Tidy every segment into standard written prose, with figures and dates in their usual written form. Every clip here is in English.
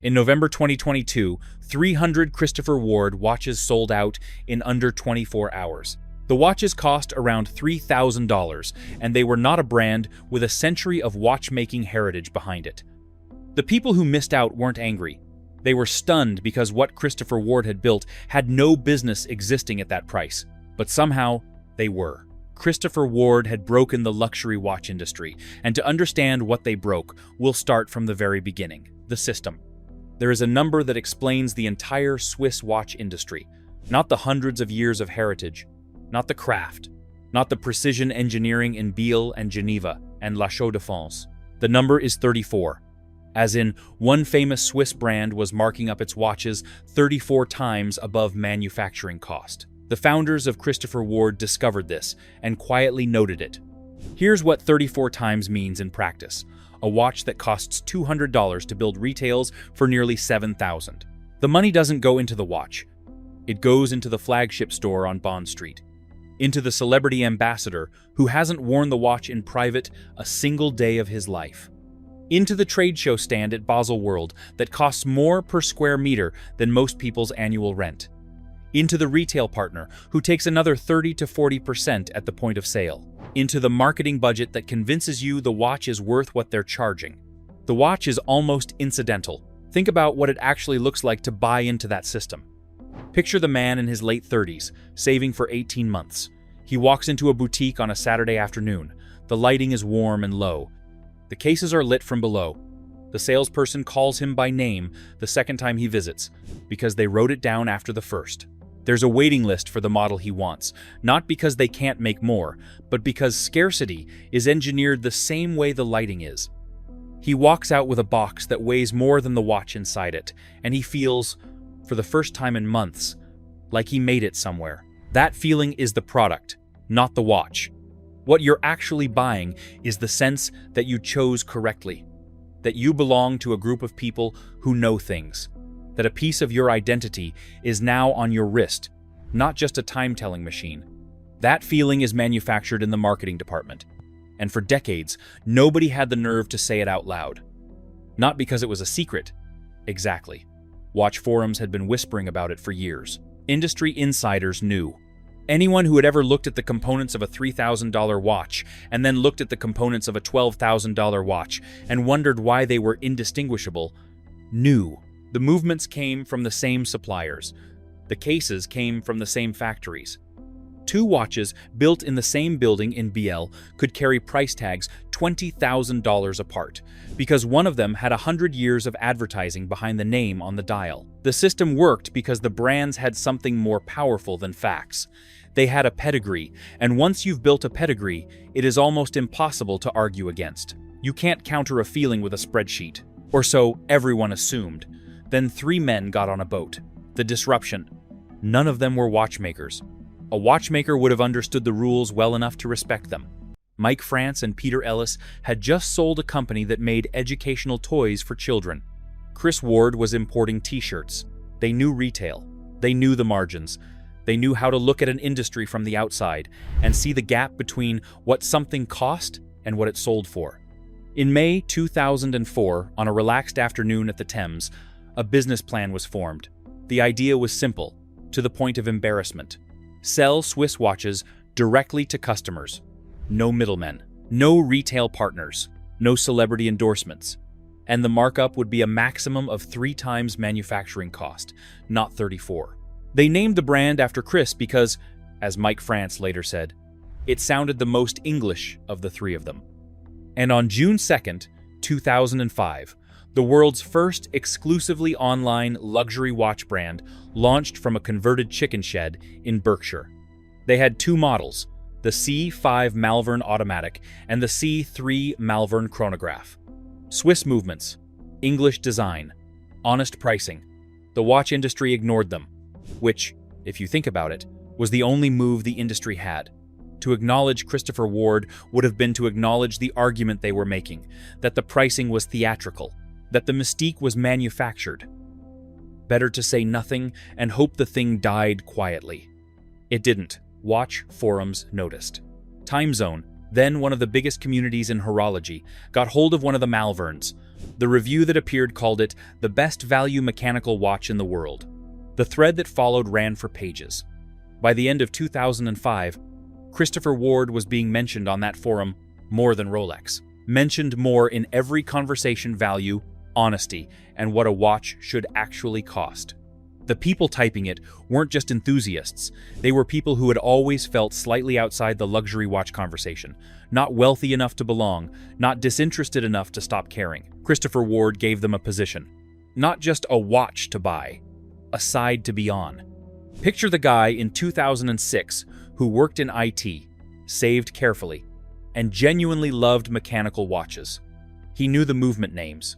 In November 2022, 300 Christopher Ward watches sold out in under 24 hours. The watches cost around $3,000, and they were not a brand with a century of watchmaking heritage behind it. The people who missed out weren't angry. They were stunned because what Christopher Ward had built had no business existing at that price. But somehow, they were. Christopher Ward had broken the luxury watch industry, and to understand what they broke, we'll start from the very beginning, the system. There is a number that explains the entire Swiss watch industry, not the hundreds of years of heritage, not the craft, not the precision engineering in Biel and Geneva and La Chaux-de-Fonds. The number is 34. As in, one famous Swiss brand was marking up its watches 34 times above manufacturing cost. The founders of Christopher Ward discovered this and quietly noted it. Here's what 34 times means in practice. A watch that costs $200 to build retails for nearly $7,000. The money doesn't go into the watch. It goes into the flagship store on Bond Street. Into the celebrity ambassador who hasn't worn the watch in private a single day of his life. Into the trade show stand at Basel World that costs more per square meter than most people's annual rent. Into the retail partner who takes another 30 to 40% at the point of sale. Into the marketing budget that convinces you the watch is worth what they're charging. The watch is almost incidental. Think about what it actually looks like to buy into that system. Picture the man in his late 30s, saving for 18 months. He walks into a boutique on a Saturday afternoon. The lighting is warm and low. The cases are lit from below. The salesperson calls him by name the second time he visits, because they wrote it down after the first. There's a waiting list for the model he wants, not because they can't make more, but because scarcity is engineered the same way the lighting is. He walks out with a box that weighs more than the watch inside it, and he feels, for the first time in months, like he made it somewhere. That feeling is the product, not the watch. What you're actually buying is the sense that you chose correctly, that you belong to a group of people who know things, that a piece of your identity is now on your wrist, not just a time-telling machine. That feeling is manufactured in the marketing department, and for decades, nobody had the nerve to say it out loud. Not because it was a secret. Exactly. Watch forums had been whispering about it for years. Industry insiders knew. Anyone who had ever looked at the components of a $3,000 watch and then looked at the components of a $12,000 watch and wondered why they were indistinguishable, knew. The movements came from the same suppliers. The cases came from the same factories. Two watches built in the same building in Biel could carry price tags $20,000 apart, because one of them had 100 years of advertising behind the name on the dial. The system worked because the brands had something more powerful than facts. They had a pedigree, and once you've built a pedigree, it is almost impossible to argue against. You can't counter a feeling with a spreadsheet. Or so everyone assumed. Then 3 men got on a boat. The disruption. None of them were watchmakers. A watchmaker would have understood the rules well enough to respect them. Mike France and Peter Ellis had just sold a company that made educational toys for children. Chris Ward was importing t-shirts. They knew retail. They knew the margins. They knew how to look at an industry from the outside and see the gap between what something cost and what it sold for. In May 2004, on a relaxed afternoon at the Thames, a business plan was formed. The idea was simple, to the point of embarrassment. Sell Swiss watches directly to customers. No middlemen, no retail partners, no celebrity endorsements. And the markup would be a maximum of 3 times manufacturing cost, not 34. They named the brand after Chris because, as Mike France later said, it sounded the most English of the 3 of them. And on June 2nd, 2005, the world's first exclusively online luxury watch brand launched from a converted chicken shed in Berkshire. They had 2 models, the C5 Malvern Automatic and the C3 Malvern Chronograph. Swiss movements, English design, honest pricing. The watch industry ignored them, which, if you think about it, was the only move the industry had. To acknowledge Christopher Ward would have been to acknowledge the argument they were making, that the pricing was theatrical, that the mystique was manufactured. Better to say nothing and hope the thing died quietly. It didn't. Watch forums noticed. Time Zone, then one of the biggest communities in horology, got hold of one of the Malverns, The review that appeared called it the best value mechanical watch in the world. The thread that followed ran for pages. By the end of 2005, Christopher Ward was being mentioned on that forum more than Rolex. Mentioned more in every conversation: value, honesty, and what a watch should actually cost. The people typing it weren't just enthusiasts. They were people who had always felt slightly outside the luxury watch conversation, not wealthy enough to belong, not disinterested enough to stop caring. Christopher Ward gave them a position. Not just a watch to buy, a side to be on. Picture the guy in 2006 who worked in IT, saved carefully, and genuinely loved mechanical watches. He knew the movement names.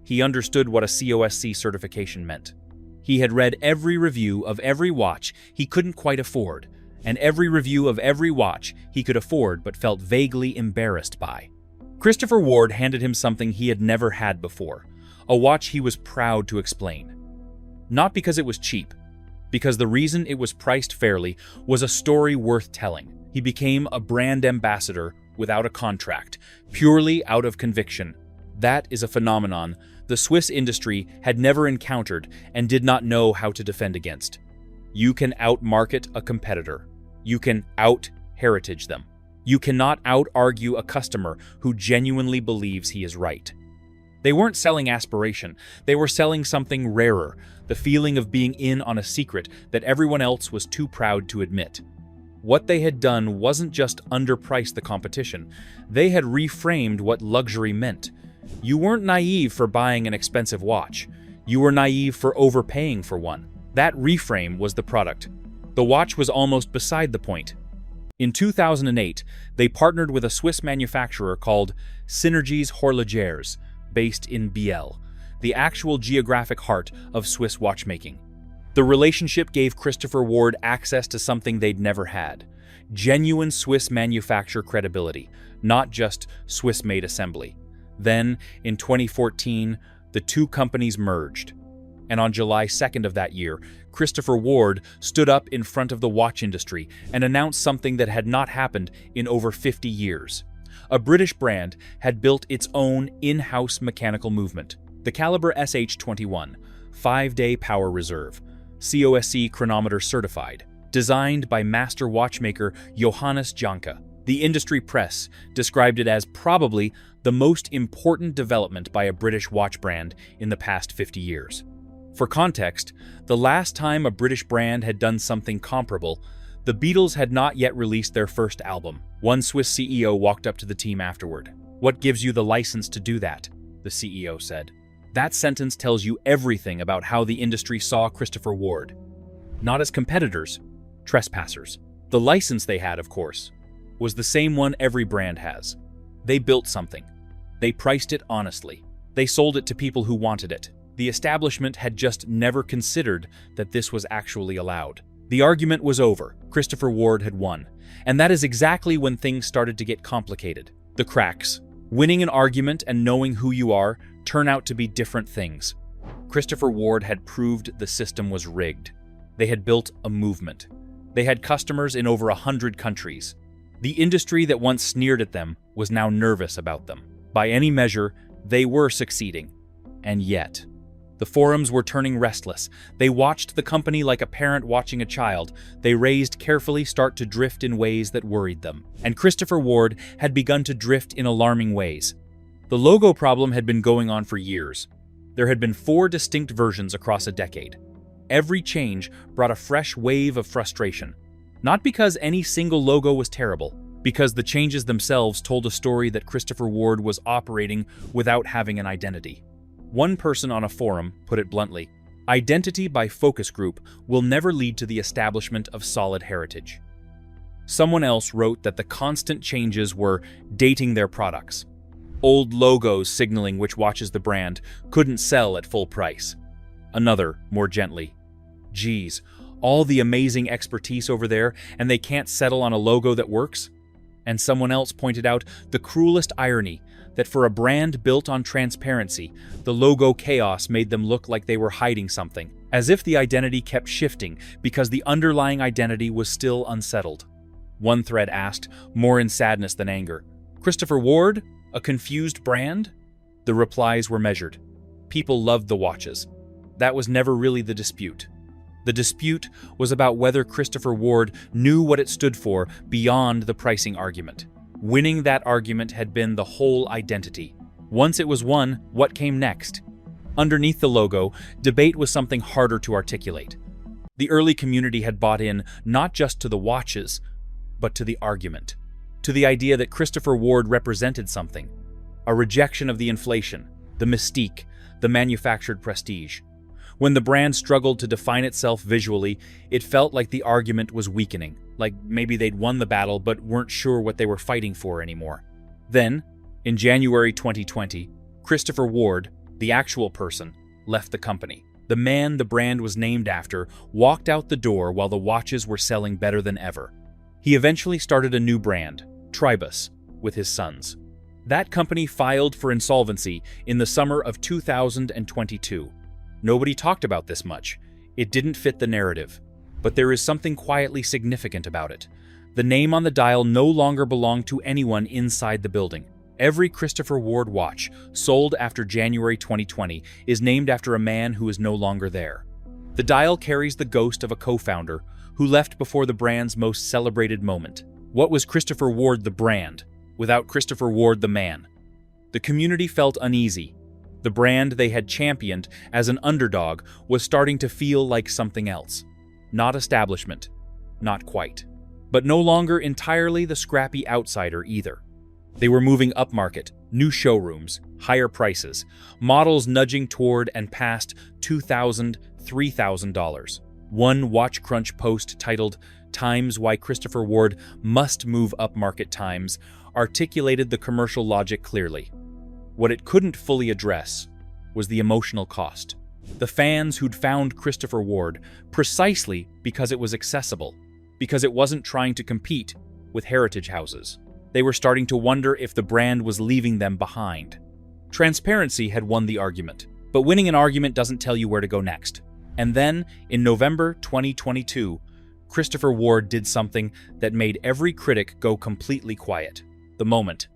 He understood what a COSC certification meant. He had read every review of every watch he couldn't quite afford, and every review of every watch he could afford but felt vaguely embarrassed by. Christopher Ward handed him something he had never had before, a watch he was proud to explain. Not because it was cheap, because the reason it was priced fairly was a story worth telling. He became a brand ambassador without a contract, purely out of conviction. That is a phenomenon the Swiss industry had never encountered and did not know how to defend against. You can outmarket a competitor. You can out-heritage them. You cannot out-argue a customer who genuinely believes he is right. They weren't selling aspiration. They were selling something rarer, the feeling of being in on a secret that everyone else was too proud to admit. What they had done wasn't just underprice the competition. They had reframed what luxury meant. You weren't naive for buying an expensive watch. You were naive for overpaying for one. That reframe was the product. The watch was almost beside the point. In 2008, they partnered with a Swiss manufacturer called Synergies Horlogers, based in Biel, the actual geographic heart of Swiss watchmaking. The relationship gave Christopher Ward access to something they'd never had: genuine Swiss manufacturer credibility, not just Swiss-made assembly. Then, in 2014, the two companies merged. And on July 2nd of that year, Christopher Ward stood up in front of the watch industry and announced something that had not happened in over 50 years. A British brand had built its own in-house mechanical movement, the Caliber SH21, 5-day power reserve, COSC chronometer certified, designed by master watchmaker Johannes Janka. The industry press described it as probably the most important development by a British watch brand in the past 50 years. For context, the last time a British brand had done something comparable, the Beatles had not yet released their first album. One Swiss CEO walked up to the team afterward. "What gives you the license to do that?" the CEO said. That sentence tells you everything about how the industry saw Christopher Ward. Not as competitors, trespassers. The license they had, of course, was the same one every brand has. They built something. They priced it honestly. They sold it to people who wanted it. The establishment had just never considered that this was actually allowed. The argument was over. Christopher Ward had won. And that is exactly when things started to get complicated. The cracks. Winning an argument and knowing who you are turn out to be different things. Christopher Ward had proved the system was rigged. They had built a movement. They had customers in over 100 countries. The industry that once sneered at them was now nervous about them. By any measure, they were succeeding. And yet, the forums were turning restless. They watched the company like a parent watching a child they raised carefully start to drift in ways that worried them. And Christopher Ward had begun to drift in alarming ways. The logo problem had been going on for years. There had been 4 distinct versions across a decade. Every change brought a fresh wave of frustration. Not because any single logo was terrible, because the changes themselves told a story that Christopher Ward was operating without having an identity. One person on a forum put it bluntly: identity by focus group will never lead to the establishment of solid heritage. Someone else wrote that the constant changes were dating their products. Old logos signaling which watches the brand couldn't sell at full price. Another, more gently: geez, all the amazing expertise over there, and they can't settle on a logo that works? And someone else pointed out the cruelest irony, that for a brand built on transparency, the logo chaos made them look like they were hiding something, as if the identity kept shifting because the underlying identity was still unsettled. One thread asked, more in sadness than anger, "Christopher Ward? A confused brand?" The replies were measured. People loved the watches. That was never really the dispute. The dispute was about whether Christopher Ward knew what it stood for beyond the pricing argument. Winning that argument had been the whole identity. Once it was won, what came next? Underneath the logo, debate was something harder to articulate. The early community had bought in not just to the watches, but to the argument. To the idea that Christopher Ward represented something. A rejection of the inflation, the mystique, the manufactured prestige. When the brand struggled to define itself visually, it felt like the argument was weakening, like maybe they'd won the battle but weren't sure what they were fighting for anymore. Then, in January 2020, Christopher Ward, the actual person, left the company. The man the brand was named after walked out the door while the watches were selling better than ever. He eventually started a new brand, Tribus, with his sons. That company filed for insolvency in the summer of 2022. Nobody talked about this much. It didn't fit the narrative. But there is something quietly significant about it. The name on the dial no longer belonged to anyone inside the building. Every Christopher Ward watch sold after January 2020 is named after a man who is no longer there. The dial carries the ghost of a co-founder who left before the brand's most celebrated moment. What was Christopher Ward the brand without Christopher Ward the man? The community felt uneasy. The brand they had championed as an underdog was starting to feel like something else. Not establishment. Not quite. But no longer entirely the scrappy outsider either. They were moving upmarket, new showrooms, higher prices, models nudging toward and past $2,000, $3,000. One WatchCrunch post titled "Times Why Christopher Ward Must Move Upmarket Times" articulated the commercial logic clearly. What it couldn't fully address was the emotional cost. The fans who'd found Christopher Ward precisely because it was accessible, because it wasn't trying to compete with heritage houses. They were starting to wonder if the brand was leaving them behind. Transparency had won the argument, but winning an argument doesn't tell you where to go next. And then, in November 2022, Christopher Ward did something that made every critic go completely quiet. The moment.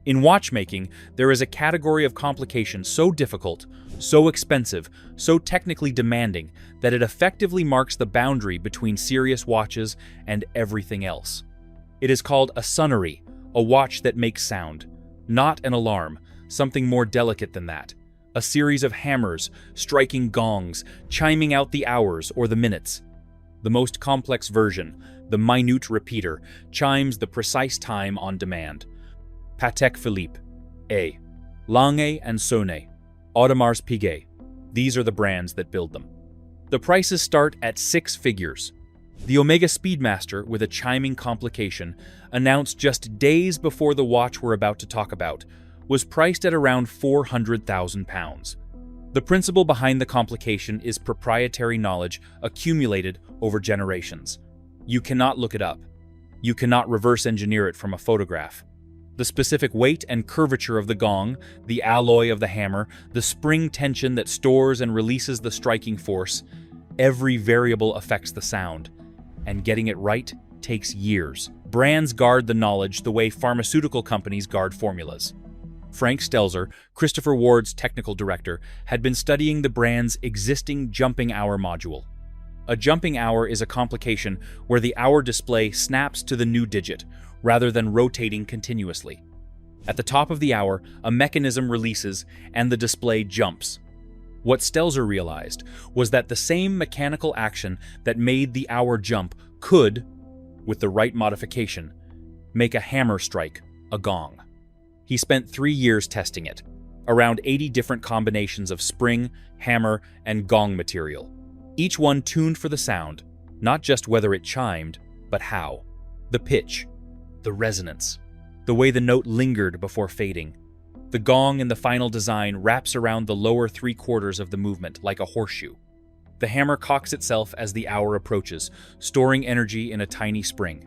In watchmaking, there is a category of complication so difficult, so expensive, so technically demanding that it effectively marks the boundary between serious watches and everything else. It is called a sonnery, a watch that makes sound, not an alarm, something more delicate than that. A series of hammers, striking gongs, chiming out the hours or the minutes. The most complex version, the minute repeater, chimes the precise time on demand. Patek Philippe, A. Lange and Sonnet, Audemars Piguet. These are the brands that build them. The prices start at 6 figures. The Omega Speedmaster, with a chiming complication, announced just days before the watch we're about to talk about, was priced at around £400,000. The principle behind the complication is proprietary knowledge accumulated over generations. You cannot look it up. You cannot reverse engineer it from a photograph. The specific weight and curvature of the gong, the alloy of the hammer, the spring tension that stores and releases the striking force, every variable affects the sound. And getting it right takes years. Brands guard the knowledge the way pharmaceutical companies guard formulas. Frank Stelzer, Christopher Ward's technical director, had been studying the brand's existing jumping hour module. A jumping hour is a complication where the hour display snaps to the new digit, rather than rotating continuously. At the top of the hour, a mechanism releases and the display jumps. What Stelzer realized was that the same mechanical action that made the hour jump could, with the right modification, make a hammer strike, a gong. He spent 3 years testing it, around 80 different combinations of spring, hammer, and gong material. Each one tuned for the sound, not just whether it chimed, but how. The pitch, the resonance, the way the note lingered before fading. The gong in the final design wraps around the lower 3/4 of the movement like a horseshoe. The hammer cocks itself as the hour approaches, storing energy in a tiny spring.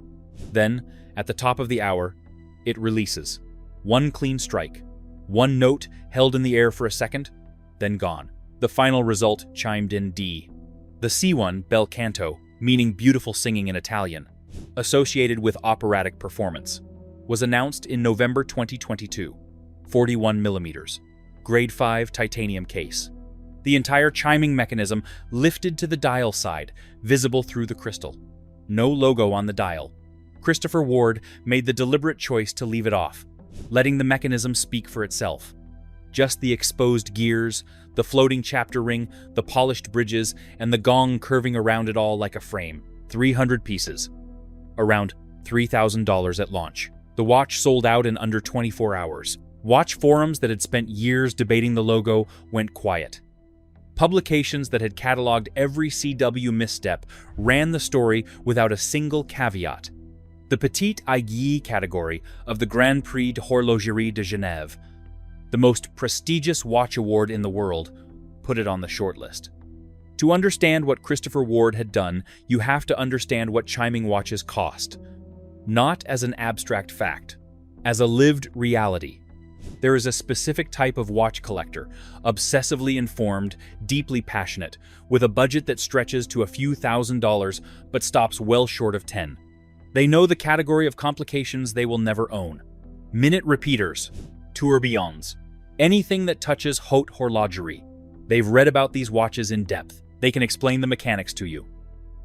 Then, at the top of the hour, it releases. One clean strike. One note held in the air for a second, then gone. The final result chimed in D. The C1, bel canto, meaning beautiful singing in Italian, associated with operatic performance, was announced in November 2022, 41 millimeters. grade 5 titanium case. The entire chiming mechanism lifted to the dial side, visible through the crystal. No logo on the dial. Christopher Ward made the deliberate choice to leave it off, letting the mechanism speak for itself. Just the exposed gears, the floating chapter ring, the polished bridges, and the gong curving around it all like a frame. 300 pieces. Around $3,000 at launch. The watch sold out in under 24 hours. Watch forums that had spent years debating the logo went quiet. Publications that had cataloged every CW misstep ran the story without a single caveat. The Petite Aiguille category of the Grand Prix de Horlogerie de Genève, the most prestigious watch award in the world, put it on the shortlist. To understand what Christopher Ward had done, you have to understand what chiming watches cost. Not as an abstract fact, as a lived reality. There is a specific type of watch collector, obsessively informed, deeply passionate, with a budget that stretches to a few $1,000s but stops well short of 10. They know the category of complications they will never own. Minute repeaters, tourbillons, anything that touches haute horlogerie. They've read about these watches in depth. They can explain the mechanics to you.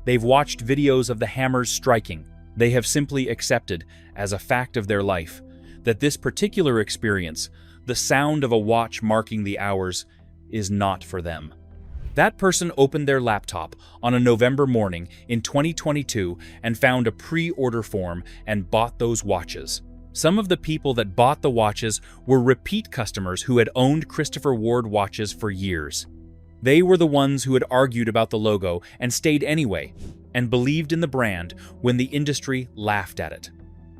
They've watched videos of the hammers striking. They have simply accepted, as a fact of their life, that this particular experience, the sound of a watch marking the hours, is not for them. That person opened their laptop on a November morning in 2022 and found a pre-order form and bought those watches. Some of the people that bought the watches were repeat customers who had owned Christopher Ward watches for years. They were the ones who had argued about the logo and stayed anyway, and believed in the brand when the industry laughed at it.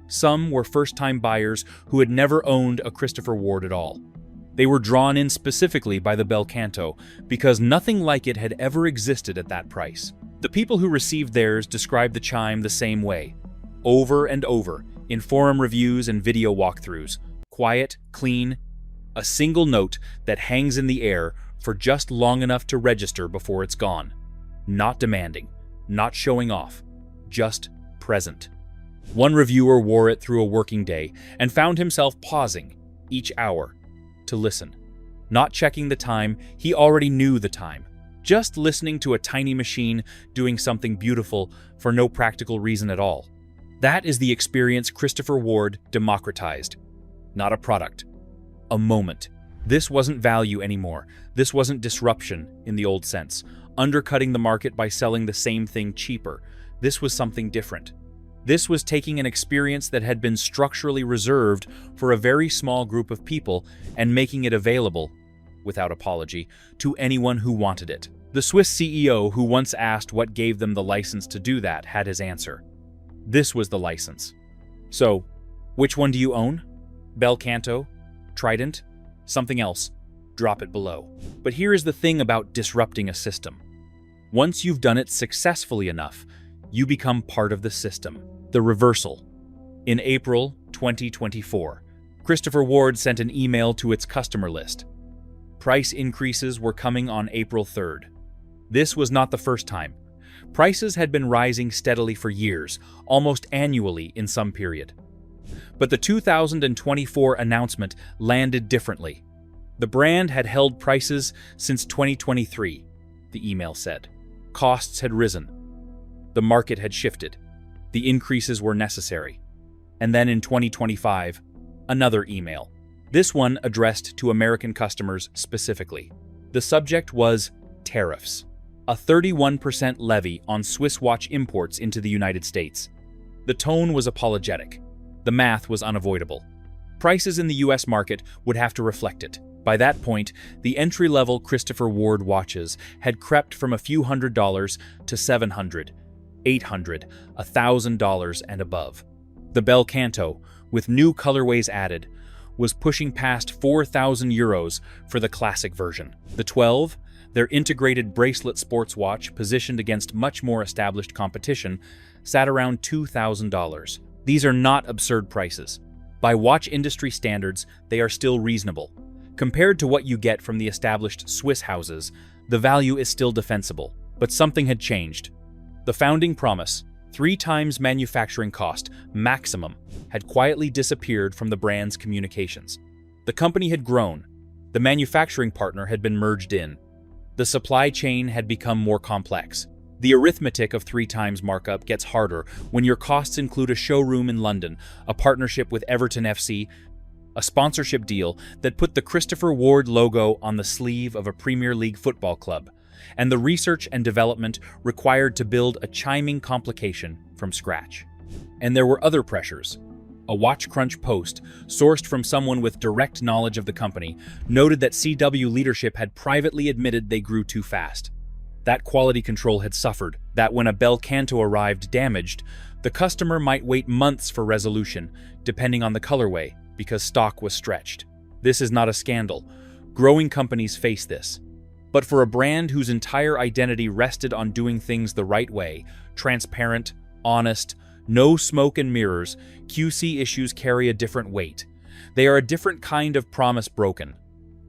Some were first-time buyers who had never owned a Christopher Ward at all. They were drawn in specifically by the Bel Canto because nothing like it had ever existed at that price. The people who received theirs described the chime the same way, over and over, in forum reviews and video walkthroughs. Quiet, clean, a single note that hangs in the air for just long enough to register before it's gone. Not demanding, not showing off, just present. One reviewer wore it through a working day and found himself pausing each hour to listen. Not checking the time, he already knew the time. Just listening to a tiny machine doing something beautiful for no practical reason at all. That is the experience Christopher Ward democratized. Not a product, a moment. This wasn't value anymore. This wasn't disruption in the old sense, undercutting the market by selling the same thing cheaper. This was something different. This was taking an experience that had been structurally reserved for a very small group of people and making it available, without apology, to anyone who wanted it. The Swiss CEO who once asked what gave them the license to do that had his answer. This was the license. So, which one do you own? Bel Canto? Trident? Something else? Drop it below. But here is the thing about disrupting a system. Once you've done it successfully enough, you become part of the system. The reversal. In April 2024, Christopher Ward sent an email to its customer list. Price increases were coming on April 3rd. This was not the first time. Prices had been rising steadily for years, almost annually in some period. But the 2024 announcement landed differently. The brand had held prices since 2023, the email said. Costs had risen. The market had shifted. The increases were necessary. And then in 2025, another email. This one addressed to American customers specifically. The subject was tariffs. A 31% levy on Swiss watch imports into the United States. The tone was apologetic. The math was unavoidable. Prices in the US market would have to reflect it. By that point, the entry-level Christopher Ward watches had crept from a few $100s to $700, $800, $1,000 and above. The Bel Canto, with new colorways added, was pushing past 4,000 euros for the classic version. The 12, their integrated bracelet sports watch positioned against much more established competition, sat around $2,000. These are not absurd prices. By watch industry standards, they are still reasonable. Compared to what you get from the established Swiss houses, the value is still defensible. But something had changed. The founding promise, 3 times manufacturing cost, maximum, had quietly disappeared from the brand's communications. The company had grown. The manufacturing partner had been merged in. The supply chain had become more complex. The arithmetic of 3 times markup gets harder when your costs include a showroom in London, a partnership with Everton FC, a sponsorship deal that put the Christopher Ward logo on the sleeve of a Premier League football club, and the research and development required to build a chiming complication from scratch. And there were other pressures. A WatchCrunch post, sourced from someone with direct knowledge of the company, noted that CW leadership had privately admitted they grew too fast. That quality control had suffered, that when a bel canto arrived damaged, the customer might wait months for resolution, depending on the colorway, because stock was stretched. This is not a scandal. Growing companies face this. But for a brand whose entire identity rested on doing things the right way, transparent, honest, no smoke and mirrors, QC issues carry a different weight. They are a different kind of promise broken.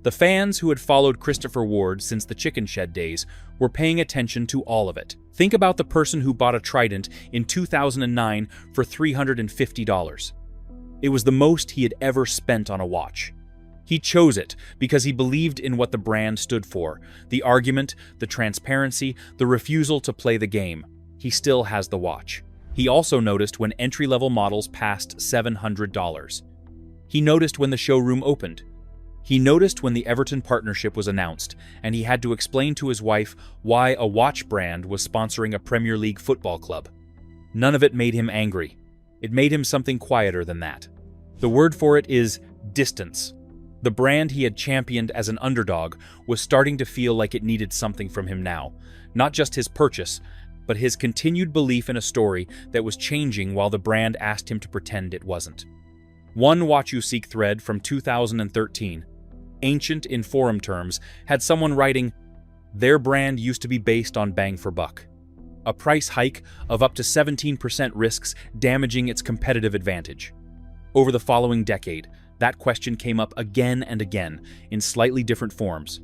The fans who had followed Christopher Ward since the chicken shed days were paying attention to all of it. Think about the person who bought a Trident in 2009 for $350. It was the most he had ever spent on a watch. He chose it because he believed in what the brand stood for, the argument, the transparency, the refusal to play the game. He still has the watch. He also noticed when entry-level models passed $700. He noticed when the showroom opened. He noticed when the Everton partnership was announced, and he had to explain to his wife why a watch brand was sponsoring a Premier League football club. None of it made him angry. It made him something quieter than that. The word for it is distance. The brand he had championed as an underdog was starting to feel like it needed something from him now. Not just his purchase, but his continued belief in a story that was changing while the brand asked him to pretend it wasn't. One Watch You Seek thread from 2013, ancient in forum terms, had someone writing, "Their brand used to be based on bang for buck. A price hike of up to 17% risks damaging its competitive advantage." Over the following decade, that question came up again and again in slightly different forms.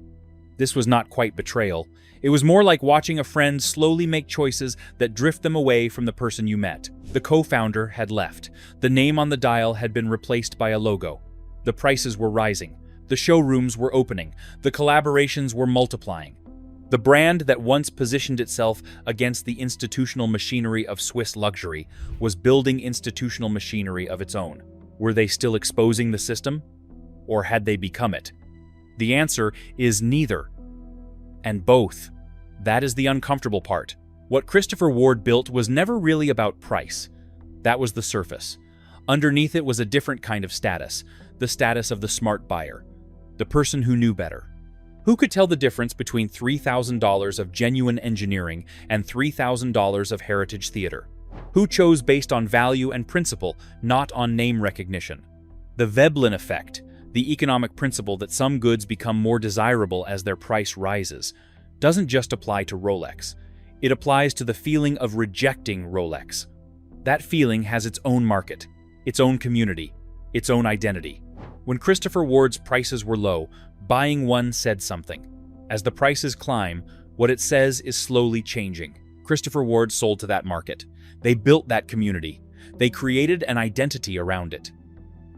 This was not quite betrayal. It was more like watching a friend slowly make choices that drift them away from the person you met. The co-founder had left. The name on the dial had been replaced by a logo. The prices were rising. The showrooms were opening. The collaborations were multiplying. The brand that once positioned itself against the institutional machinery of Swiss luxury was building institutional machinery of its own. Were they still exposing the system? Or had they become it? The answer is neither. And both. That is the uncomfortable part. What Christopher Ward built was never really about price. That was the surface. Underneath it was a different kind of status, the status of the smart buyer, the person who knew better. Who could tell the difference between $3,000 of genuine engineering and $3,000 of heritage theater? Who chose based on value and principle, not on name recognition? The Veblen effect, the economic principle that some goods become more desirable as their price rises, doesn't just apply to Rolex. It applies to the feeling of rejecting Rolex. That feeling has its own market, its own community, its own identity. When Christopher Ward's prices were low, buying one said something. As the prices climb, what it says is slowly changing. Christopher Ward sold to that market. They built that community. They created an identity around it.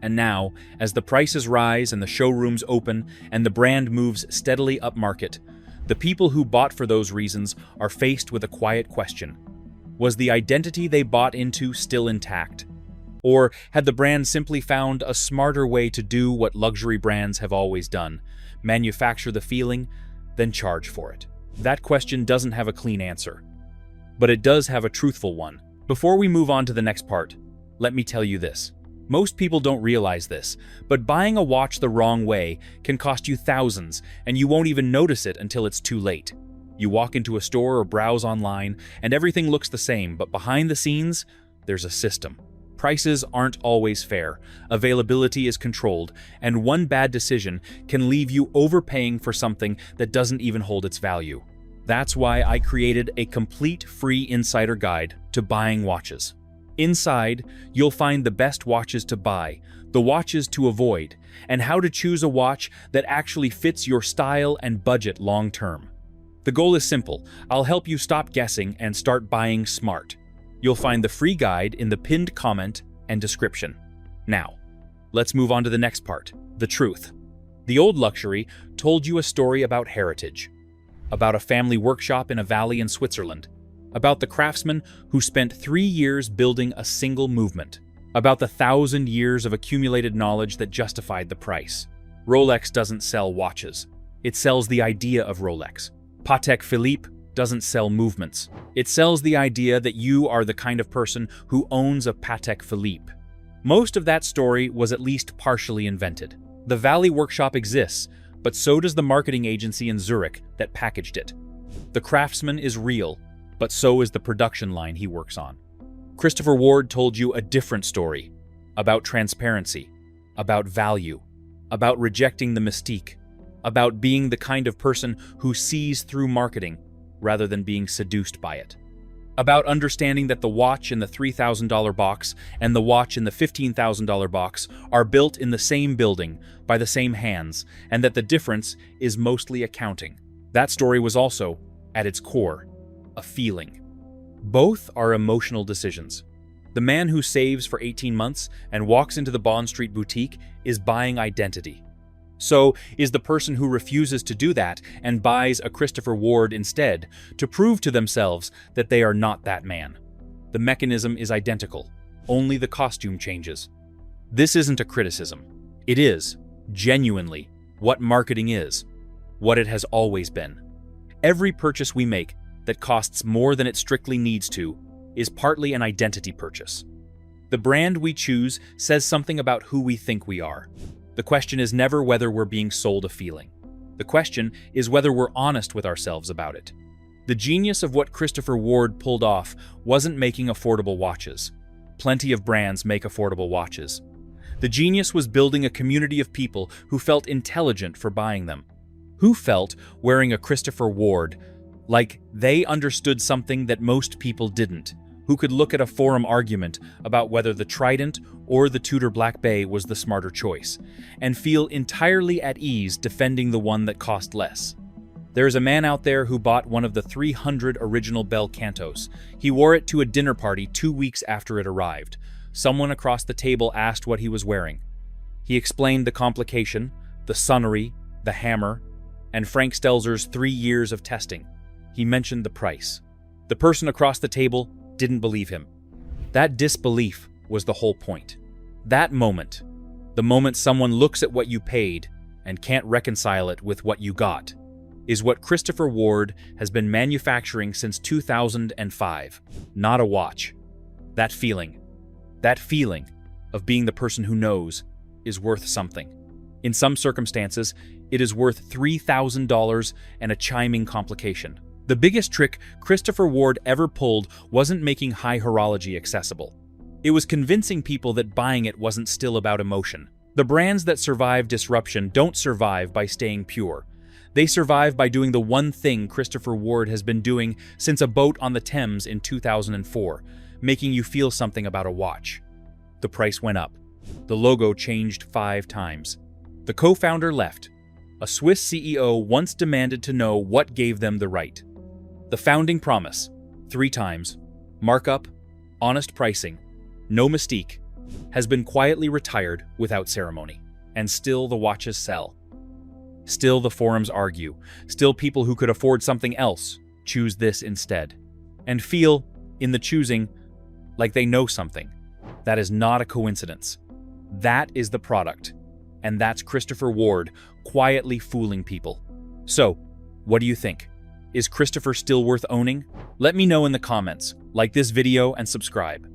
And now, as the prices rise and the showrooms open and the brand moves steadily upmarket, the people who bought for those reasons are faced with a quiet question. Was the identity they bought into still intact? Or had the brand simply found a smarter way to do what luxury brands have always done, manufacture the feeling, then charge for it? That question doesn't have a clean answer, but it does have a truthful one. Before we move on to the next part, let me tell you this. Most people don't realize this, but buying a watch the wrong way can cost you thousands, and you won't even notice it until it's too late. You walk into a store or browse online, and everything looks the same, but behind the scenes, there's a system. Prices aren't always fair, availability is controlled, and one bad decision can leave you overpaying for something that doesn't even hold its value. That's why I created a complete free insider guide to buying watches. Inside, you'll find the best watches to buy, the watches to avoid, and how to choose a watch that actually fits your style and budget long term. The goal is simple. I'll help you stop guessing and start buying smart. You'll find the free guide in the pinned comment and description. Now, let's move on to the next part, the truth. The old luxury told you a story about heritage, about a family workshop in a valley in Switzerland, about the craftsman who spent 3 years building a single movement, about the 1,000 years of accumulated knowledge that justified the price. Rolex doesn't sell watches. It sells the idea of Rolex. Patek Philippe doesn't sell movements. It sells the idea that you are the kind of person who owns a Patek Philippe. Most of that story was at least partially invented. The Valley Workshop exists, but so does the marketing agency in Zurich that packaged it. The craftsman is real, but so is the production line he works on. Christopher Ward told you a different story, about transparency, about value, about rejecting the mystique, about being the kind of person who sees through marketing rather than being seduced by it, about understanding that the watch in the $3,000 box and the watch in the $15,000 box are built in the same building by the same hands, and that the difference is mostly accounting. That story was also, at its core, a feeling. Both are emotional decisions. The man who saves for 18 months and walks into the Bond Street boutique is buying identity. So is the person who refuses to do that and buys a Christopher Ward instead to prove to themselves that they are not that man. The mechanism is identical, only the costume changes. This isn't a criticism. It is, genuinely, what marketing is, what it has always been. Every purchase we make that costs more than it strictly needs to is partly an identity purchase. The brand we choose says something about who we think we are. The question is never whether we're being sold a feeling. The question is whether we're honest with ourselves about it. The genius of what Christopher Ward pulled off wasn't making affordable watches. Plenty of brands make affordable watches. The genius was building a community of people who felt intelligent for buying them. Who felt, wearing a Christopher Ward, like they understood something that most people didn't. Who could look at a forum argument about whether the Trident or the Tudor Black Bay was the smarter choice, and feel entirely at ease defending the one that cost less. There is a man out there who bought one of the 300 original Bel Cantos. He wore it to a dinner party 2 weeks after it arrived. Someone across the table asked what he was wearing. He explained the complication, the sonnery, the hammer, and Frank Stelzer's 3 years of testing. He mentioned the price. The person across the table didn't believe him. That disbelief was the whole point. That moment, the moment someone looks at what you paid and can't reconcile it with what you got, is what Christopher Ward has been manufacturing since 2005. Not a watch. That feeling of being the person who knows, is worth something. In some circumstances, it is worth $3,000 and a chiming complication. The biggest trick Christopher Ward ever pulled wasn't making high horology accessible. It was convincing people that buying it wasn't still about emotion. The brands that survive disruption don't survive by staying pure. They survive by doing the one thing Christopher Ward has been doing since a boat on the Thames in 2004, making you feel something about a watch. The price went up. The logo changed 5 times. The co-founder left. A Swiss CEO once demanded to know what gave them the right. The founding promise, 3 times, markup, honest pricing, no mystique, has been quietly retired without ceremony. And still the watches sell. Still the forums argue. Still people who could afford something else choose this instead. And feel, in the choosing, like they know something. That is not a coincidence. That is the product. And that's Christopher Ward quietly fooling people. So, what do you think? Is Christopher still worth owning? Let me know in the comments, like this video and subscribe.